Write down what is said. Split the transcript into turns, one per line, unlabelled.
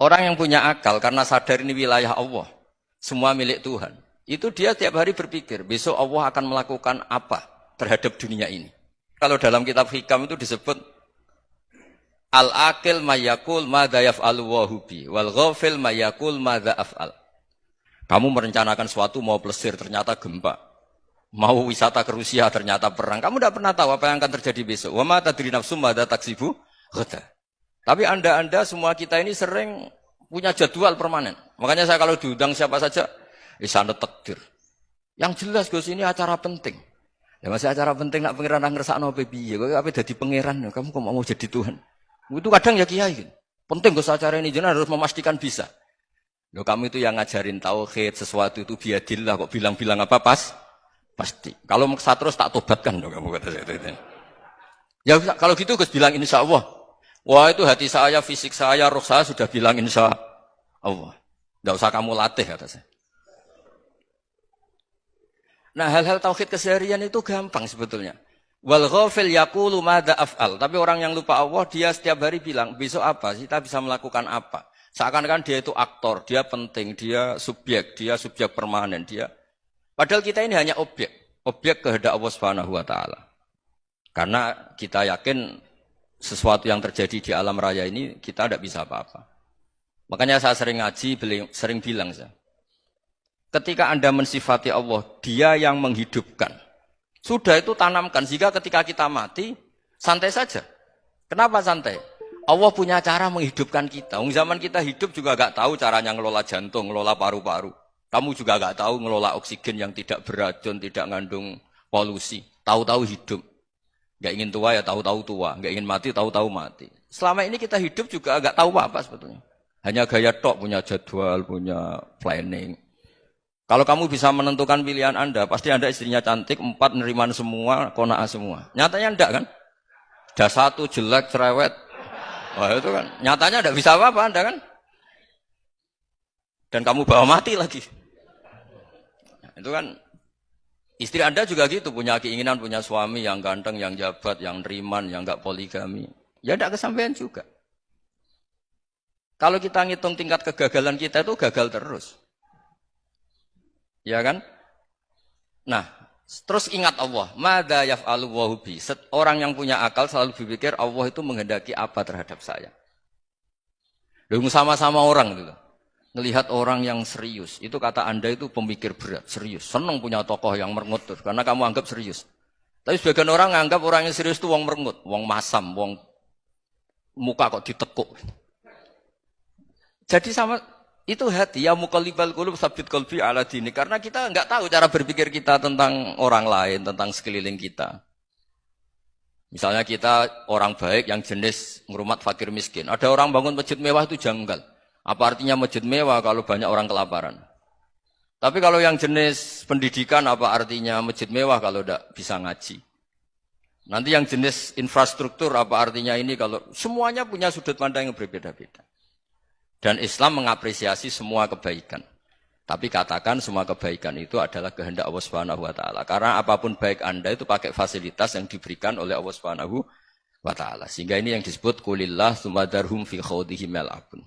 Orang yang punya akal karena sadar ini wilayah Allah, semua milik Tuhan. Itu dia tiap hari berpikir, besok Allah akan melakukan apa terhadap dunia ini. Kalau dalam kitab Hikam itu disebut al-akil mayakul madza yaf'alu wa hubi wal ghafil mayakul madza af'al. Kamu merencanakan suatu mau plesir ternyata gempa. Mau wisata ke Rusia ternyata perang. Kamu tidak pernah tahu apa yang akan terjadi besok. Wa ma tadri nafsum madza taksibu ghada. Tapi anda semua kita ini sering punya jadwal permanen. Makanya saya kalau diundang siapa saja, sana takdir. Yang jelas Gus ini acara penting. Ya masih acara penting nak pangeran ngersakno apa piye? Kok apa dadi pangeran? Kamu kok mau jadi Tuhan? Itu kadang ya kiai. Penting Gus acara ini jenengan harus memastikan bisa. Loh kamu itu yang ngajarin tauhid sesuatu itu biadillah kok bilang-bilang apa pasti. Kalau maksa terus tak tobatkan loh kamu kata saya itu. Ya kalau gitu Gus bilang insya Allah. Wah itu hati saya, fisik saya, roh saya sudah bilang insya Allah. Tidak usah kamu latih kata saya. Nah hal-hal tauhid keseharian itu gampang sebetulnya. Wal ghafil yaqulu madza af'al. Tapi orang yang lupa Allah dia setiap hari bilang besok apa? Kita bisa melakukan apa? Seakan-akan dia itu aktor, dia penting, dia subjek permanen, dia. Padahal kita ini hanya objek kehendak Allah Subhanahu wa taala. Karena kita yakin sesuatu yang terjadi di alam raya ini kita tidak bisa apa-apa. Makanya saya sering ngaji, sering bilang saya. Ketika Anda mensifati Allah, dia yang menghidupkan. Sudah itu tanamkan, sehingga ketika kita mati, santai saja. Kenapa santai? Allah punya cara menghidupkan kita. Zaman kita hidup juga gak tahu caranya ngelola jantung, ngelola paru-paru. Kamu juga gak tahu ngelola oksigen yang tidak beracun, tidak ngandung polusi. Tahu-tahu hidup. Gak ingin tua ya tahu-tahu tua, gak ingin mati tahu-tahu mati. Selama ini kita hidup juga gak tahu apa sebetulnya. Hanya gaya tok, punya jadwal, punya planning. Kalau kamu bisa menentukan pilihan Anda, pasti Anda istrinya cantik, 4 neriman semua, kona'ah semua. Nyatanya enggak kan? Ada 1 jelek, cerewet. Wah itu kan, nyatanya enggak bisa apa-apa Anda kan? Dan kamu bawa mati lagi. Nah, itu kan, istri Anda juga gitu, punya keinginan, punya suami yang ganteng, yang jabat, yang neriman, yang enggak poligami. Ya enggak kesampaian juga. Kalau kita ngitung tingkat kegagalan kita itu gagal terus. Ya kan? Nah, terus ingat Allah. Madza yaf'alu wa hubi. Orang yang punya akal selalu berpikir Allah itu menghendaki apa terhadap saya. Lalu sama-sama orang gitu. Ngelihat orang yang serius. Itu kata Anda itu pemikir berat, serius. Senang punya tokoh yang merengut karena kamu anggap serius. Tapi sebagian orang anggap orang yang serius itu wong merengut, wong masam, wong muka kok ditekuk. Jadi sama itu hati ya muqallibal qulub tsabbit qalbi ala dini, karena kita enggak tahu cara berpikir kita tentang orang lain, tentang sekeliling kita. Misalnya kita orang baik yang jenis ngurmat fakir miskin. Ada orang bangun masjid mewah itu janggal. Apa artinya masjid mewah kalau banyak orang kelaparan? Tapi kalau yang jenis pendidikan apa artinya masjid mewah kalau enggak bisa ngaji? Nanti yang jenis infrastruktur apa artinya ini kalau semuanya punya sudut pandang yang berbeda-beda. Dan Islam mengapresiasi semua kebaikan. Tapi katakan semua kebaikan itu adalah kehendak Allah Subhanahu wa taala. Karena apapun baik Anda itu pakai fasilitas yang diberikan oleh Allah Subhanahu wa taala. Sehingga ini yang disebut qulillah tsumma darhum fi khawdihim yal'abun.